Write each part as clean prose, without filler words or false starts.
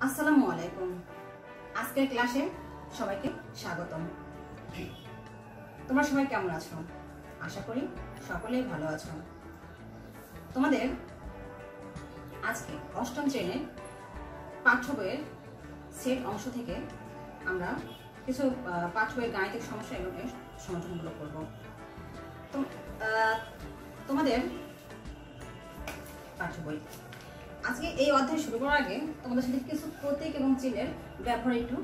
আসসালামু আলাইকুম। আজকের ক্লাসে সবাইকে স্বাগতম। তোমরা সবাই কেমন আছো? আশা করি সকলেই ভালো আছো। তোমাদের আজকে অষ্টম শ্রেণীর পাঠ্য বইয়ের সেট অংশ থেকে আমরা কিছু পাঠ্য বইয়ের গাণিতিক সমস্যা এবং সমাধানগুলো করব। তো তোমাদের পাঠ্য বই আজকে এই অধ্যায় শুরু করার আগে তোমাদের সাথে কিছু প্রতীক এবং চিহ্নের ব্যবহার একটু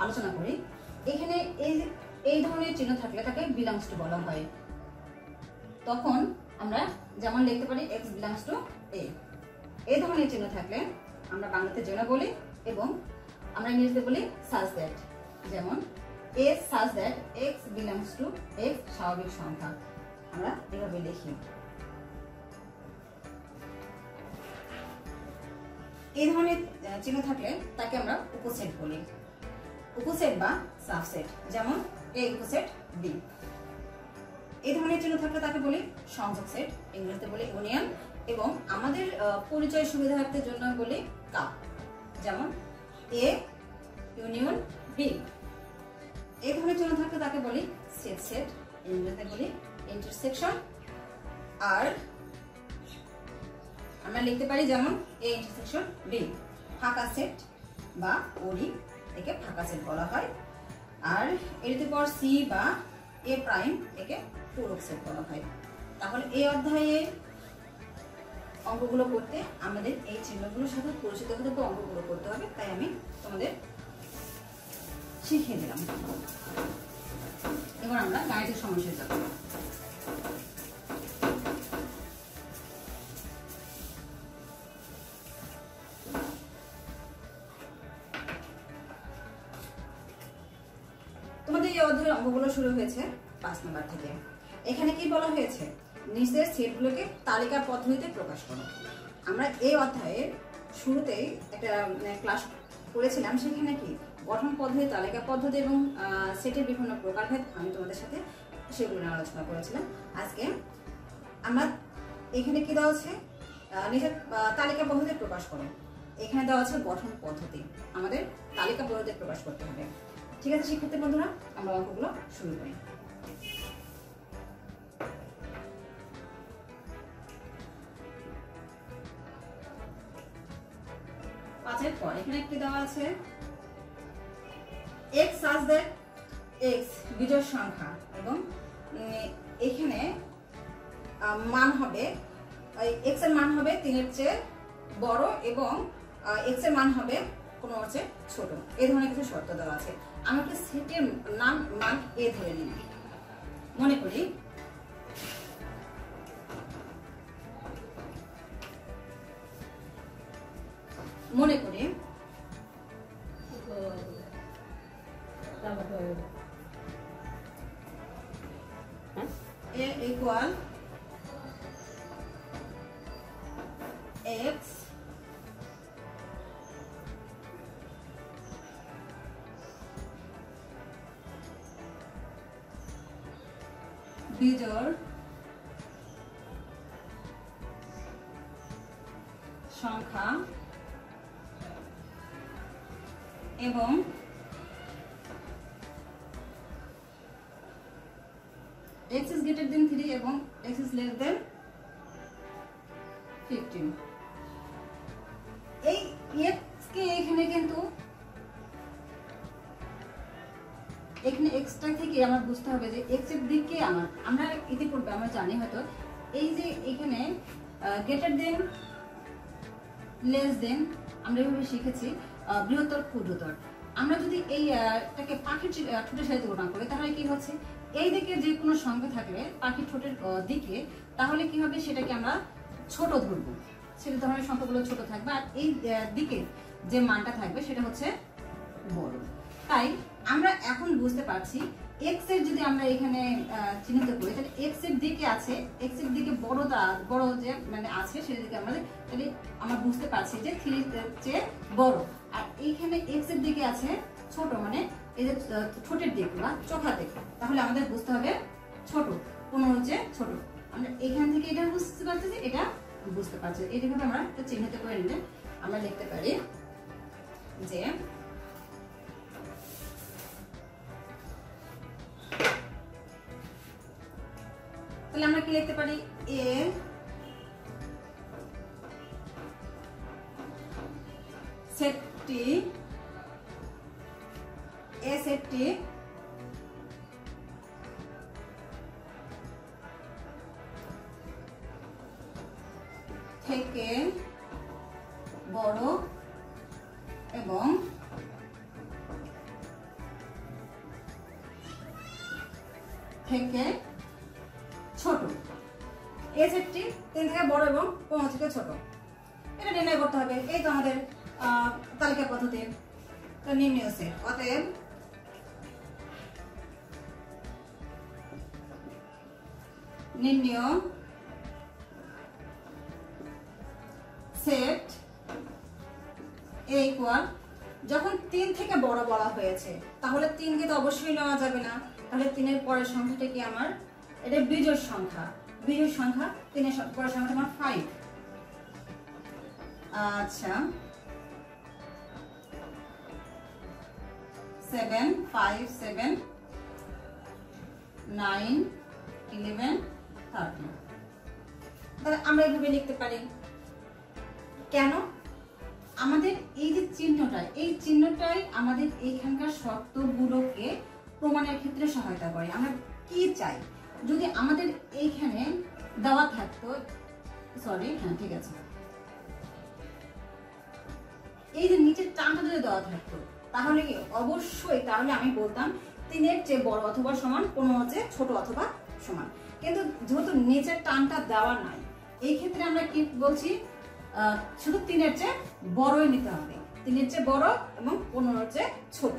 আলোচনা করি। এখানে এই ধরনের চিহ্ন থাকলে তাকে বিলংস টু বলা হয়। তখন আমরা যেমন লিখতে পারি x বিলংস টু a। এই ধরনের চিহ্ন থাকলে আমরা বাংলাতে যেন বলি এবং আমরা ইংরেজিতে বলি such that। যেমন a such that x belongs to x স্বাভাবিক সংখ্যা, আমরা এভাবে লিখি। এই ধরনের চিহ্ন থাকলে তাকে আমরা উপসেট বলি, উপসেট বা সাবসেট। যেমন a উপসেট b। এই ধরনের চিহ্ন থাকলে তাকে বলি সংযোগ সেট, ইংরেজিতে বলি ইউনিয়ন, এবং আমাদের পরিচয় সুবিধার্থের জন্য বলি কাপ। যেমন a ইউনিয়ন b। এই ধরনের চিহ্ন থাকলে তাকে বলি সেট সেট, ইংরেজিতে বলি ইন্টারসেকশন। আর আমরা লিখতে পারি যেমন a ইন্টারসেকশন b। ফাঁকা সেট বা ওডি, একে ফাঁকা সেট বলা হয়। আর এর পর c বা a প্রাইম, একে পূরক সেট বলা হয়। তাহলে এই অধ্যায়ে অঙ্কগুলো করতে আমাদের এই চিহ্নগুলোর সাথে পরিচিত হতে হবে, অঙ্কগুলো করতে হবে। তাই আমি তোমাদের শিখিয়ে দিলাম। এবার আমরা গাণিতিক সমস্যায় যাব। তোমাদের এই অধ্যায়ের অঙ্কগুলো শুরু হয়েছে 5 নম্বর থেকে। এখানে কি বলা হয়েছে? নিচের সেটগুলোকে তালিকা পদ্ধতিতে প্রকাশ করো। আমরা এই অধ্যায়ের শুরুতেই একটা ক্লাস করেছিলাম, সেখানে কি গঠন পদ্ধতি, তালিকা পদ্ধতি এবং সেটের বিভিন্ন প্রকারভেদ আমি তোমাদের সাথে সেগুলো নিয়ে আলোচনা করেছিলাম। আজকে আমরা এখানে কি দেওয়া আছে, নিচের তালিকা পদ্ধতি প্রকাশ করো। এখানে দেওয়া আছে গঠন পদ্ধতি, আমাদের তালিকা পদ্ধতি প্রকাশ করতে হবে। ঠিক আছে শিক্ষার্থী বন্ধুরা, আমরা অঙ্কগুলো শুরু করি। পাঁচের পর এখানে একটি দেওয়া আছে x such that x বিজোড় সংখ্যা, এবং এখানে মান হবে x এর মান হবে 3 এর চেয়ে বড় এবং x এর মান হবে কোনো হচ্ছে ছোট। এই ধরনের কিছু শর্ত দেওয়া আছে। আমি একটা সেটের মান a ধরে নিই। মনে করি a equal x বিজোড় সংখ্যা এবং x is greater than 3 এবং x is less than 15। এই x কে এখানে কিন্তু এখানে এক্সট্রা থেকে আমরা বুঝতে হবে যে x এর দিকে আমরা ইতিপূর্বে আমরা জানি হয়তো এই যে এখানে গ্রেটার দেন লেস দেন আমরা এভাবে শিখেছি বৃহত্তর ক্ষুদ্রতর। আমরা যদি এইটাকে পাখির ঠোঁটের সাথে তুলনা করি তাহলে কি হচ্ছে, এই দিকে যে কোনো সংখ্যা থাকলে পাখির ঠোঁটের দিকে, তাহলে কি হবে সেটাকে আমরা ছোট ধরবো, সেটা ধরনের সংখ্যাগুলো ছোট থাকবে, আর এই দিকে যে মানটা থাকবে সেটা হচ্ছে বড়। তাই আমরা এখন বুঝতে পারছি x এর যদি আমরা এখানে চিহ্নিত করি তাহলে x এর দিকে আছে, x এর দিকে বড় যে মানে আছে সেদিকে তাহলে আমরা বুঝতে পারছি যে 3 এর চেয়ে বড়। আর এইখানে x এর দিকে আছে ছোট, মানে এই যে ঠোঁটের দিক বা চোখার দিক, তাহলে আমাদের বুঝতে হবে ছোট, 15 চেয়ে ছোট। আমরা এখান থেকে এটা বুঝতে পারছি যে এটা বুঝতে পারছি। এইভাবে আমরা চিহ্নিত করে নিলে আমরা লিখতে পারি যে তাহলে আমরা কি লিখতে পারি, এ সেটটি থেকে বড় এবং থেকে ছোট। এ সেটটি 3 থেকে বড় এবং 15 থেকে ছোট, এটা নির্ণয় করতে হবে। এই তো আমাদের তালিকা পদ্ধতি নির্ণয় সেট। অতএব নির্ণয় সেট এ ইকুয়াল, যখন 3 থেকে বড় বলা হয়েছে তাহলে 3 কে তো অবশ্যই নেওয়া যাবে না, তাহলে 3 এর পরের সংখ্যাটা কি আমার, এটা বিজোড় সংখ্যা। বিজোড় সংখ্যা 3 এর পরের সংখ্যাটা আমার 5। আচ্ছা 7 5 7 9 11 13। তাহলে আমরা এইভাবে লিখতে পারি। কেন? আমাদের এই যে চিহ্নটা, এই চিহ্নটাই আমাদের এইখানকার শর্তগুলোকে প্রমাণের ক্ষেত্রে সহায়তা করে। আমরা কি চাই, যদি আমাদের এইখানে দেওয়া থাকতো, সরি হ্যাঁ ঠিক আছে, এই যে নিচের টানটা যদি দেওয়া থাকতো তাহলে কি অবশ্যই, তাহলে আমি বলতাম 3 এর চেয়ে বড় অথবা সমান, 15 এর চেয়ে ছোট অথবা সমান। কিন্তু যেহেতু নিচের টানটা দেওয়া নাই, এই ক্ষেত্রে আমরা কি বলছি, শুধু 3 এর চেয়ে বড়ই নিতে হবে, 3 এর চেয়ে বড় এবং 15 এর চেয়ে ছোট।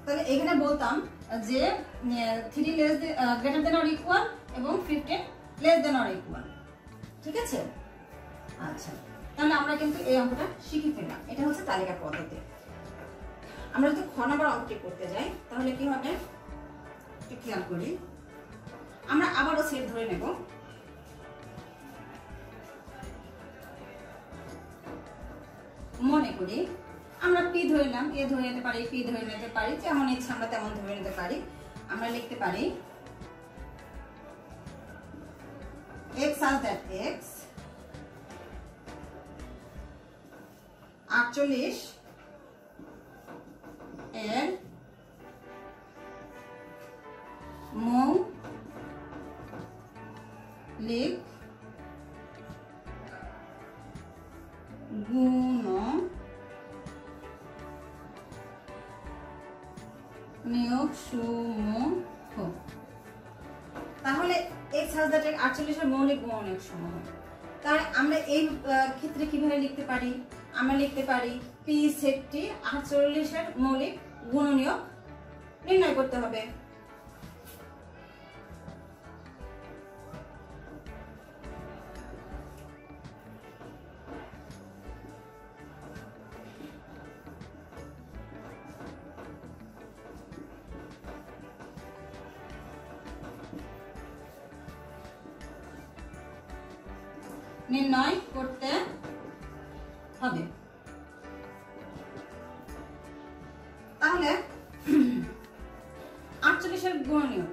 তাহলে এখানে বলতাম যে 3 গ্রেটার দেন অর ইকুয়াল এবং 15 লেস দেন অর ইকুয়াল। ঠিক আছে? আচ্ছা, তাহলে আমরা কিন্তু এই অঙ্কটা শিখে ফেললাম। এটা হচ্ছে তালিকা পদ্ধতি। আমরা যদি খ নাম্বার অঙ্কটি করতে যাই তাহলে কি হবে একটু খেয়াল করি। আমরা আবারও সেট ধরে নেব। মনে করি আমরা পি ধরে নিলাম, এ ধরে নিতে পারি, পি ধরে নিতে পারি, যেমন ইচ্ছা আমরা তেমন ধরে নিতে পারি। আমরা লিখতে পারি x such that x 48 এর মৌলিক গুণনীয়ক সমূহ। তাহলে x has that 48 এর মৌলিক গুণনীয়ক সমূহ। তাহলে আমরা এই ক্ষেত্রে কিভাবে লিখতে পারি, আমরা লিখতে পারি p সেটটি 48 এর মৌলিক গুণনীয়ক নির্ণয় করতে হবে। নির্ণয় করতে হবে। তাহলে 48 এর গুণনীয়ক,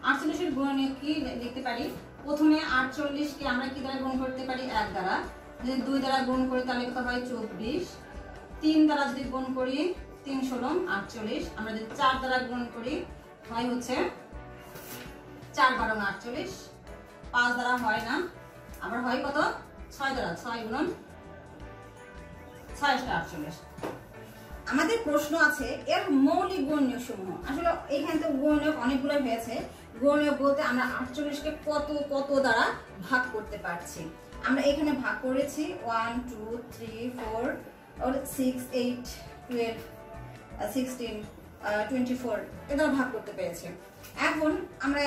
48 এর গুণনীয়ক কি লিখতে পারি, প্রথমে 48 কে আমরা কি দ্বারা গুণ করতে পারি, 1 দ্বারা। যদি 2 দ্বারা গুণ করি তাহলে কত হয় 24। 3 দ্বারা যদি গুণ করি 3 16 48। আমরা যদি 4 দ্বারা গুণ করি হয় হচ্ছে 4 12 48। 5 দ্বারা হয় না, আবার হয় কত 6 দ্বারা, 6 গুণন 6 48। আমাদের প্রশ্ন আছে এর মৌলিক গুণনীয়ক সমূহ। আসলে এখানে তো গুণনীয়ক অনেকগুলো হয়েছে। গুণনীয়ক বলতে আমরা 48 কে কত কত দ্বারা ভাগ করতে পারছি। আমরা এখানে ভাগ করেছি 1 2 3 4 और 6 8 12 16 24 এটা ভাগ করতে পেরেছি। এখন আমরা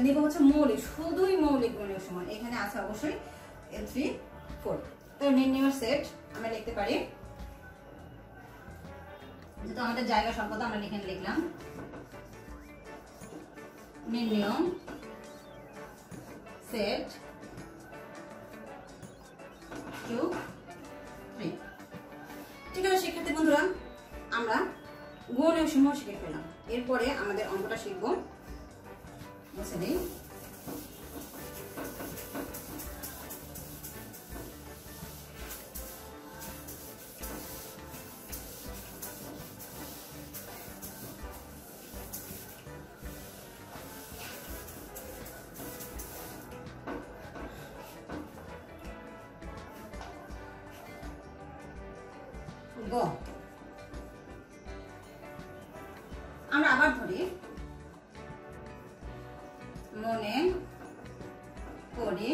নিব হচ্ছে মৌলিক, শুধুই মৌলিক গুণনীয়ক সমূহ। এখানে আছে অবশ্যই 3 4। তো নির্ণয় সেট আমরা লিখতে পারি, যেহেতু আমাদের জায়গা স্বল্পতা আমরা এখানে লিখলাম নির্ণয় সেট 2 3। ঠিক আছে শিক্ষার্থী বন্ধুরা, আমরা গুণনীয়ক সমূহ শিখে ফেললাম। এরপরে আমাদের অঙ্কটা শিখব। মুছে দিই। আমরা আবার ধরি, মনে করি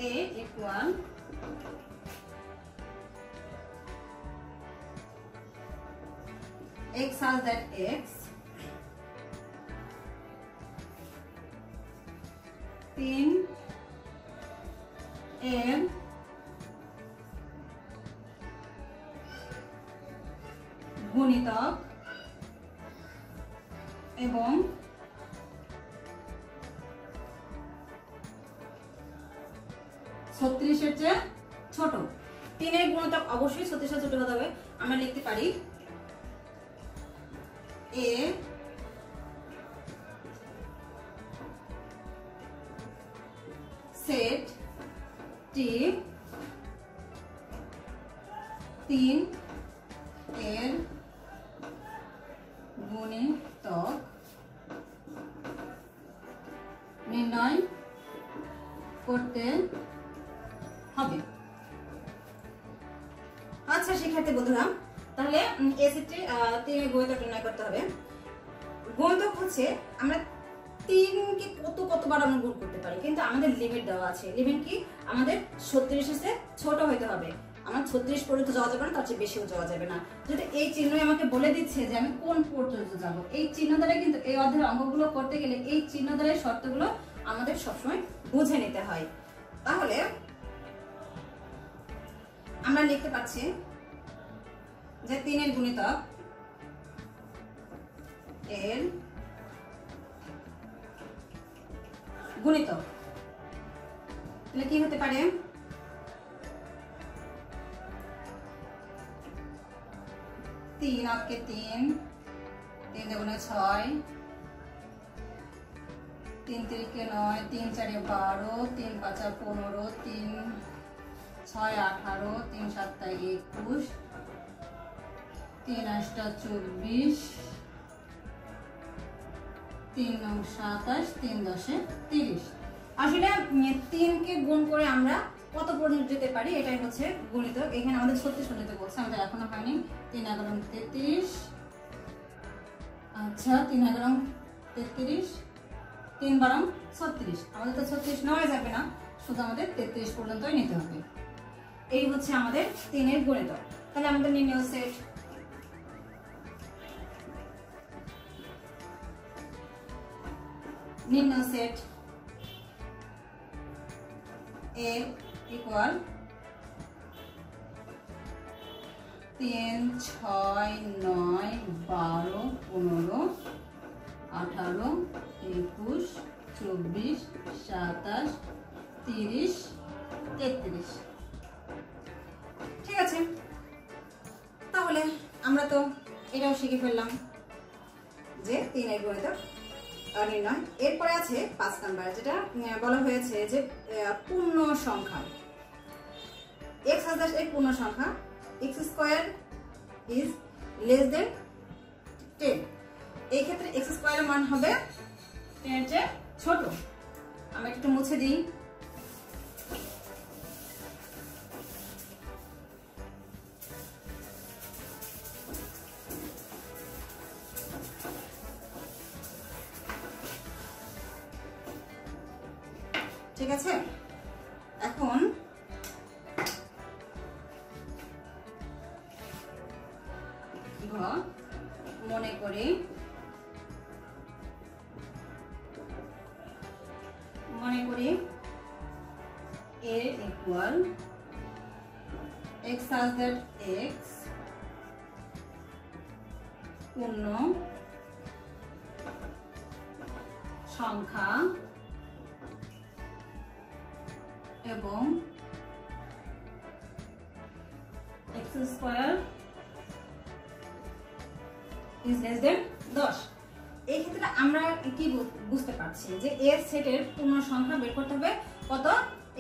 a equal x such that x 3 এর গুণিতক এবং 36 এর চেয়ে ছোট। 3 এর গুণিতক অবশ্যই 36 এর ছোট হতে হবে। আমরা লিখতে পারি a সেট t 3 এর গুণিতক নির্ণয় করতে হবে। আচ্ছা শিক্ষার্থী বন্ধুরা, তাহলে এই সেটটি 3 এর গুণিতক নির্ণয় করতে হবে। গুণিতক হচ্ছে আমরা 3 কে কতবার আমরা গুণ করতে পারি, কিন্তু আমাদের লিমিট দেওয়া আছে। লিমিট কি? আমাদের 36 এর চেয়ে ছোট হতে হবে। আমার 36 পর্যন্ত যাওয়া যাবে না, তার চেয়ে বেশিও যাওয়া যাবে না। যদি এই চিহ্নই আমাকে বলে দিচ্ছে যে আমি কোন পর্যন্ত যাব, এই চিহ্ন দ্বারা কিন্তু এই অধ্যায়ের অঙ্কগুলো করতে গেলে এই চিহ্ন দ্বারা শর্তগুলো আমাদের সবসময় বুঝে নিতে হয়। তাহলে আমরা লিখতে পাচ্ছি যে 3 এর গুণিতক এর গুণিতক, তাহলে কি হতে পারে? 3 आपके 3 2 6 3 3 9 3 4 12 3 5 15 3 6 18 3 7 21 3 8 24 3 9 27 3 10 30। আসলে 3 কে গুণ করে আমরা কত পর্যন্ত যেতে পারি এটাই হচ্ছে গুণিতক। এখানে আমাদের 36 পর্যন্ত বলছে, আমাদের এখনো হয়নি। 3 11 33, আচ্ছা 3 11 33, 3 12 36। আমাদের তো 36 নেওয়া যাবে না, শুধু আমাদের 33 পর্যন্তই নিতে হবে। এই হচ্ছে আমাদের 3 এর গুণিতক। তাহলে আমাদের নির্ণয় সেট a equal 3 6 9 12 15 18 21 24 27 30 33। ঠিক আছে, তাহলে আমরা তো এটাও শিখে ফেললাম যে 3 এর গুণিতক নির্ণয়। এরপরে আছে 5 নাম্বার, যেটা বলা হয়েছে যে পূর্ণ সংখ্যা। x হাজার এক পূর্ণ সংখ্যা, x square is less than 10। এই ক্ষেত্রে x স্কয়ারের মান হবে 10 এর চেয়ে ছোট। আমরা একটু মুছে দিই। ঠিক আছে, এখন মনে করি a equal x such that x পূর্ণ সংখ্যা এবং x square is less than 10। এই ক্ষেত্রে আমরা কি বুঝতে পারছি যে এর সেটের পূর্ণ সংখ্যা বের করতে হবে কত,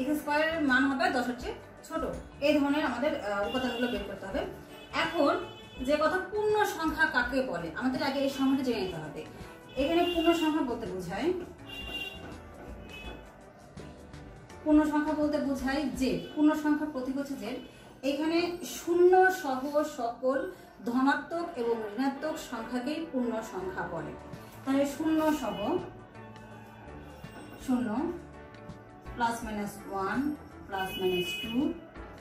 x স্কয়ারের মান হবে 10 এর চেয়ে ছোট। এই ধরনের আমাদের উপাদানগুলো বের করতে হবে। এখন যে কথা পূর্ণ সংখ্যা কাকে বলে আমাদের আগে এই সংখ্যাটা জেনে নিতে হবে। এখানে পূর্ণ সংখ্যা বলতে বোঝায় যে পূর্ণ সংখ্যার প্রতীক হচ্ছে যে এখানে শূন্য সহ সকল ধনাত্মক এবং ঋণাত্মক সংখ্যাকেই পূর্ণ সংখ্যা বলে। তাহলে শূন্য সহ 0 plus minus 1 plus minus 2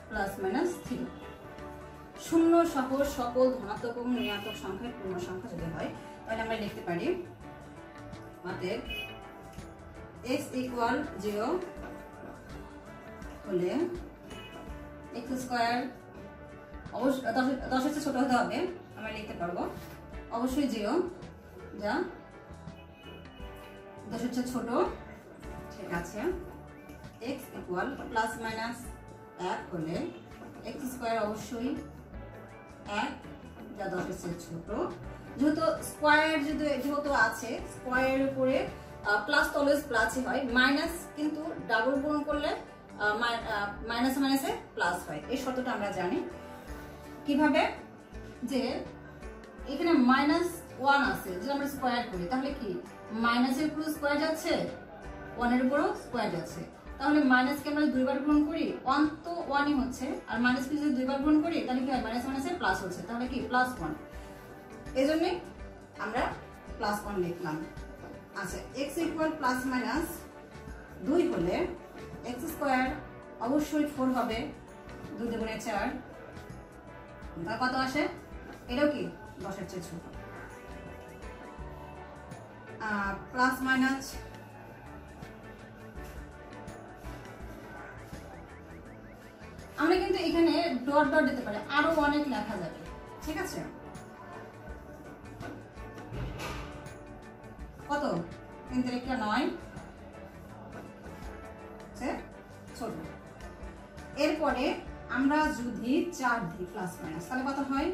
plus minus 3, শূন্য সহ সকল ধনাত্মক এবং ঋণাত্মক সংখ্যার পূর্ণ সংখ্যা যদি হয় তাহলে আমরা লিখতে পারি অতএব x ইকুয়াল 0 হলে x স্কয়ার অবশ্যই 10 এর চেয়ে ছোট হতে হবে। আমরা লিখতে পারবো অবশ্যই 0 যা 10 এর চেয়ে ছোট। ঠিক আছে, x ইকুয়াল প্লাস মাইনাস 1 হলে x স্কয়ার অবশ্যই 1 যা 10 এর চেয়ে ছোট। যেহেতু স্কয়ার যেহেতু আছে, স্কয়ারের উপরে প্লাস তো অলওয়েজ প্লাসই হয়, মাইনাস কিন্তু ডাবল গুণ করলে মাইনাসে মাইনাসে প্লাস হয়। এই শর্তটা আমরা জানি কিভাবে, যে এখানে -1 আছে, যদি আমরা স্কয়ার করি তাহলে কি মাইনাসের উপর স্কয়ার যাচ্ছে, 1 এর উপরও স্কয়ার যাচ্ছে। তাহলে মাইনাসকে আমরা দুইবার গুণ করি, 1 তো 1ই হচ্ছে, আর মাইনাসকে যদি দুইবার গুণ করি তাহলে কি হয়, মাইনাস মাইনাসে প্লাস হচ্ছে, তাহলে কি +1। এজন্য আমরা +1 লিখলাম। আচ্ছা, x ইকুয়াল প্লাস মাইনাস 2 হলে x স্কয়ার অবশ্যই 4 হবে, 2 দুগুণে 4, তা কত আসে, এটাও কি 10 এর চেয়ে ছোট। প্লাস মাইনাস আমরা কিন্তু এখানে ডট ডট দিতে পারি, আরো অনেক লেখা যাবে। ঠিক আছে, কত 3 × 9 ছোট। এরপরে আমরা যদি 4 দিই প্লাস মাইনাস তাহলে কত হয়,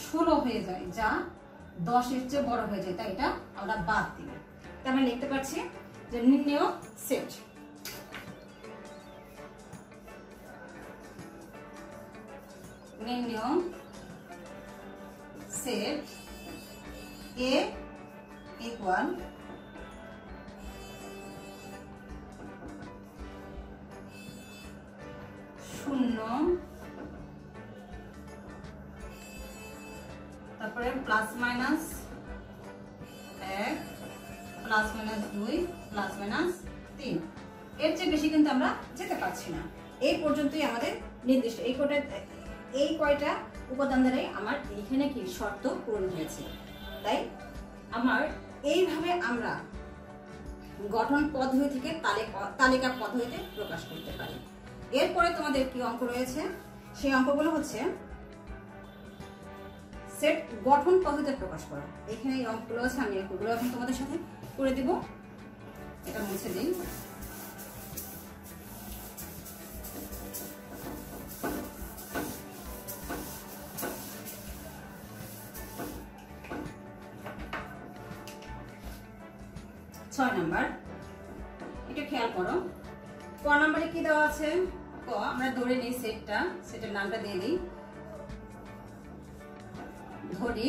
16 হয়ে যায়, যা 10 এর চেয়ে বড় হয়ে যায়, তাই এটা আমরা বাদ দিই। তাই আমরা লিখতে পারছি যে নির্ণেয় সেট A ইকুয়াল 0, তারপরে plus minus 1 plus minus 2 plus minus 3। এর চেয়ে বেশি কিন্তু আমরা যেতে পারছি না। এই পর্যন্তই আমাদের নির্দিষ্ট। এই কয়টা উপাদান দ্বারাই আমার এইখানে কি শর্ত পূরণ হয়েছে। তাই আমার এইভাবে আমরা গঠন পদ্ধতি থেকে তালিকা পদ্ধতিতে প্রকাশ করতে পারি। এরপরে তোমাদের কি অঙ্ক রয়েছে, সেই অঙ্কগুলো হচ্ছে সেট গঠন পদ্ধতিতে প্রকাশ করা। এখানে এই অঙ্কগুলো আছে, আমি এগুলো এখন তোমাদের সাথে করে দিব। এটা মুছে দিই। নাম্বার, এটা খেয়াল করো, ক নাম্বারে কি দেওয়া আছে, ক আমরা ধরে নিই সেটের নামটা দিয়ে দিই, ধরি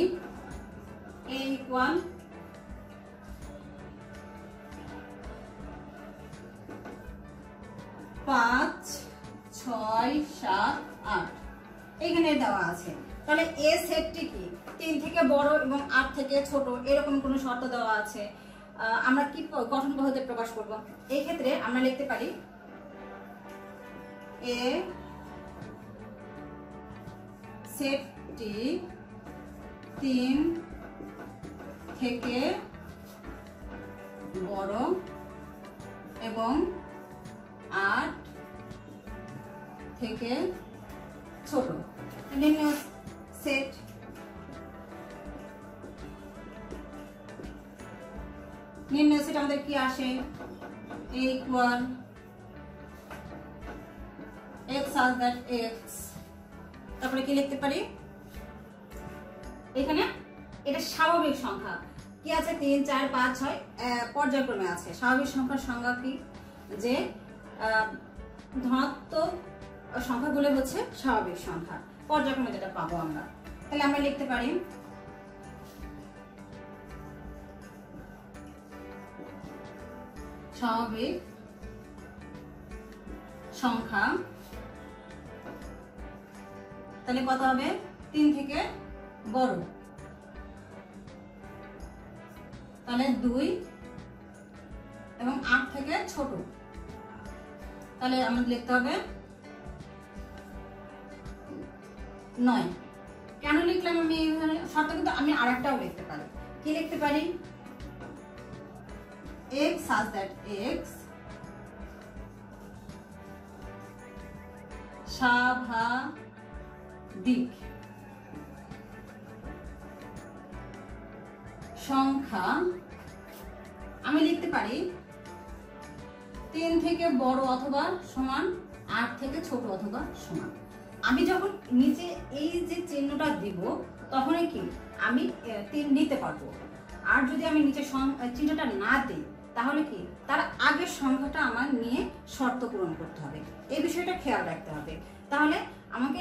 A ইকুয়াল 5 6 7 8 এখানে দেওয়া আছে। তাহলে এ সেটটি কি 3 থেকে বড় এবং 8 থেকে ছোট, এরকম কোন শর্ত দেওয়া আছে। আমরা কি গঠন পদ্ধতিতে প্রকাশ করব, এই ক্ষেত্রে আমরা লিখতে পারি এ সেটটি 3 থেকে বড় এবং 8 থেকে ছোট। নির্ণয় সেট আমাদের কি আসে, a equal x such that x, তারপরে কি লিখতে পারি এখানে এটা স্বাভাবিক সংখ্যা কি আছে 3 4 5 6 পর্যায়ক্রমে আছে। স্বাভাবিক সংখ্যার সংজ্ঞা কি যে ধনাত্মক সংখ্যাগুলো হচ্ছে স্বাভাবিক সংখ্যা, পর্যায়ক্রমে যেটা পাবো আমরা। তাহলে আমরা লিখতে পারি স্বাভাবিক সংখ্যা, তাহলে কত হবে 3 থেকে বড়, তাহলে 2 এবং 8 থেকে ছোট, তাহলে আমাদের লিখতে হবে 9। কেন লিখলাম আমি এখানে শর্ত, কিন্তু আমি আরেকটাও লিখতে পারি। কি লিখতে পারি x such that x স্বাভাবিক সংখ্যা, আমি লিখতে পারি 3 থেকে বড় অথবা সমান, 8 থেকে ছোট অথবা সমান। আমি যখন নিচে এই যে চিহ্নটা দিব তখনই কি আমি 3 নিতে পারবো, আর যদি আমি নিচে চিহ্নটা না দিই তাহলে কি তার আগের সংখ্যাটা আমার নিয়ে শর্ত পূরণ করতে হবে, এই বিষয়টা খেয়াল রাখতে হবে। তাহলে আমাকে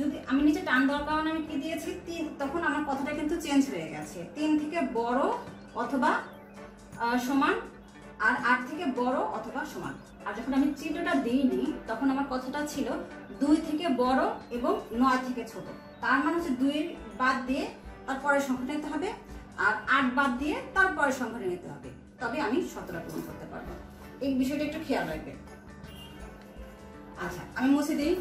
যদি আমি নিচে টান দেওয়ার কারণে আমি কি দিয়েছি 3, তখন আমার কথাটা কিন্তু চেঞ্জ হয়ে গেছে, 3 থেকে বড় অথবা সমান, আর 8 থেকে বড় অথবা সমান। আর যখন আমি চিহ্নটা দিইনি তখন আমার কথাটা ছিল 2 থেকে বড় এবং 9 থেকে ছোট। তার মানে হচ্ছে 2 বাদ দিয়ে তারপরের সংখ্যাটা নিতে হবে, আর 8 বাদ দিয়ে তারপরের সংখ্যাটা নিতে হবে, তবে আমি শর্তটা পূরণ করতে পারবো। এই বিষয়টা একটু খেয়াল রাখবেন। আচ্ছা, আমি মুছে দিই।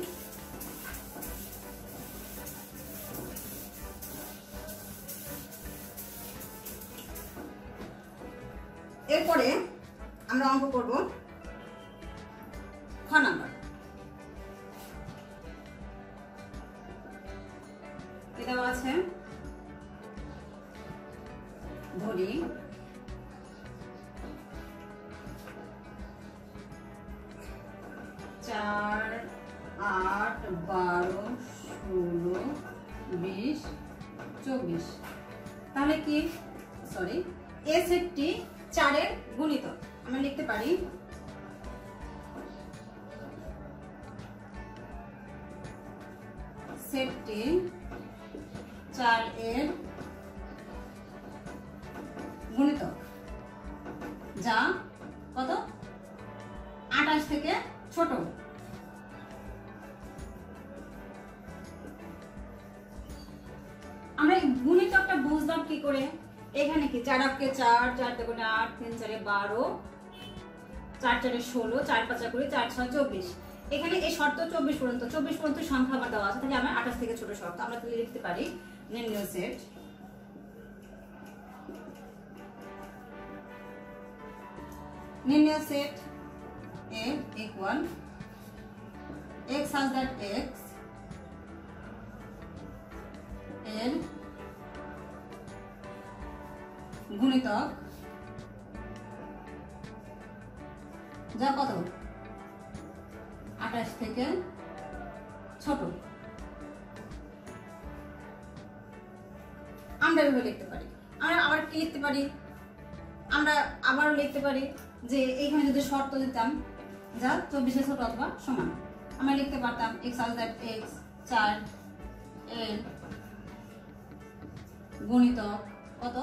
এরপরে আমরা অঙ্ক করব খ নাম্বার। কি দেওয়া আছে ধরি 4 8 12 16 20 24, তাহলে কি সরি এ সেটটি 4 এর গুণিতক। আমরা লিখতে পারি সেটটি 4 এর গুণিতক, যা কত 28 থেকে ছোট। আমরা এই গুণিতকটা বুঝলাম কি করে, এখানে কি 4 কে 4, 4 দুগুণে 8, 3 4 12, 4 4 16, 4 5 20, 4 6 24। এখানে এই শর্ত 24 পর্যন্ত সংখ্যা আমার দেওয়া আছে, তাহলে আমরা 28 থেকে ছোট শর্ত আমরা তাহলে লিখতে পারি নির্ণয় set A equal x such that x এর গুণিতক, যা কত 28 থেকে ছোট। আমরা এভাবে লিখতে পারি। আমরা আবার কি লিখতে পারি, আমরা আবারও লিখতে পারি যে এইখানে যদি শর্ত দিতাম যা 24 এর ছোট অথবা সমান, আমরা লিখতে পারতাম x such that x 4 এর গুণিতক কত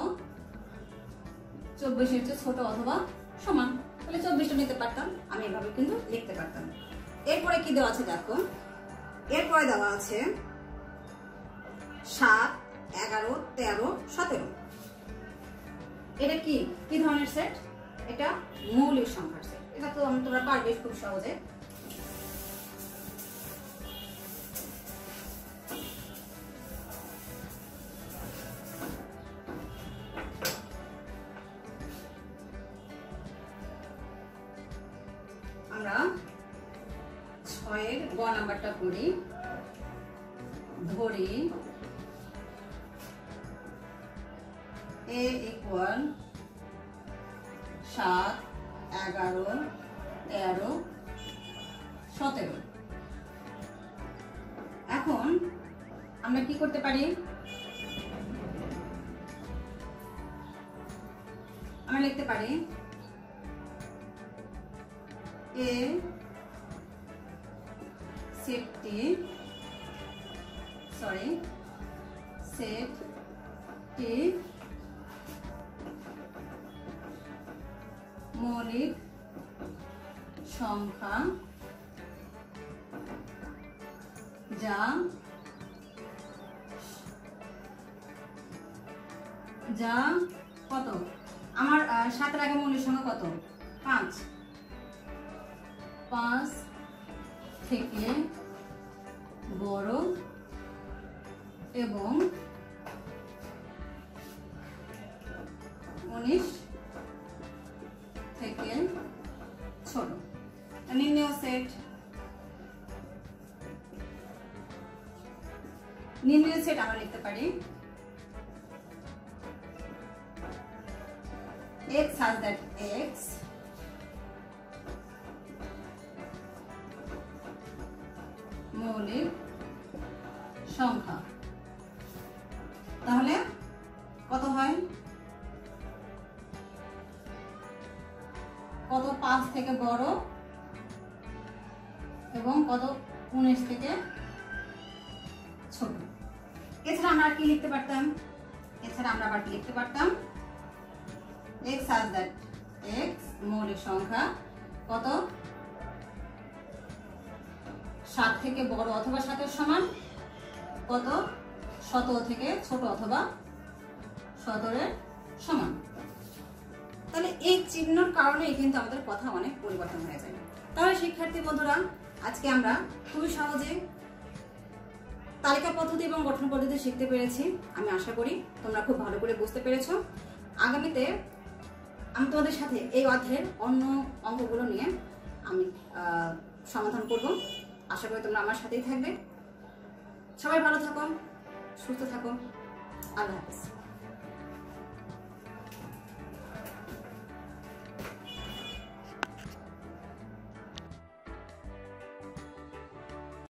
24 এর চেয়ে ছোট অথবা সমান, তাহলে 24টা নিতে পারতাম, আমি এভাবে কিন্তু লিখতে পারতাম। এরপরে কি দেওয়া আছে দেখো, এরপরে দেওয়া আছে 7 11 13 17। এটা কি কি ধরনের সেট, এটা মৌলিক সংখ্যার সেট। এটা তো তোমরা পারবে খুব সহজে। আমরা 6 এর গ নাম্বারটা করি। ধরি a equal 7 11 13, 17। এখন আমরা কি করতে পারি? আমরা লিখতে পারি এ সেটটি মৌলিক সংখ্যা যা কত? আমার 7 এর আগে মৌলিক সংখ্যা কত? 5। 5 থেকে বড় এবং 19 থেকে ছোট। নির্ণয় সেট আমরা লিখতে পারি x such that x মৌলিক সংখ্যা। তাহলে কত হয়? কত 5 থেকে বড় এবং কত 19 থেকে ছোট। এছাড়া আমরা কি লিখতে পারতাম? x such that x মৌলিক সংখ্যা কত? 7 থেকে বড় অথবা 7 এর সমান, কত 17 থেকে ছোট অথবা 17 এর সমান। তাহলে এই চিহ্নর কারণে কিন্তু আমাদের কথা অনেক পরিবর্তন হয়ে যায়। তাহলে শিক্ষার্থী বন্ধুরা, আজকে আমরা খুবই সহজে তালিকা পদ্ধতি এবং গঠন পদ্ধতি শিখতে পেরেছি। আমি আশা করি তোমরা খুব ভালো করে বুঝতে পেরেছো। আগামীতে আমি তোমাদের সাথে এই অধ্যায়ের অন্য অঙ্কগুলো নিয়ে আমি সমাধান করব। আশা করি তোমরা আমার সাথেই থাকবে। সবাই ভালো থাকো, সুস্থ থাকো। আল্লাহ হাফেজ।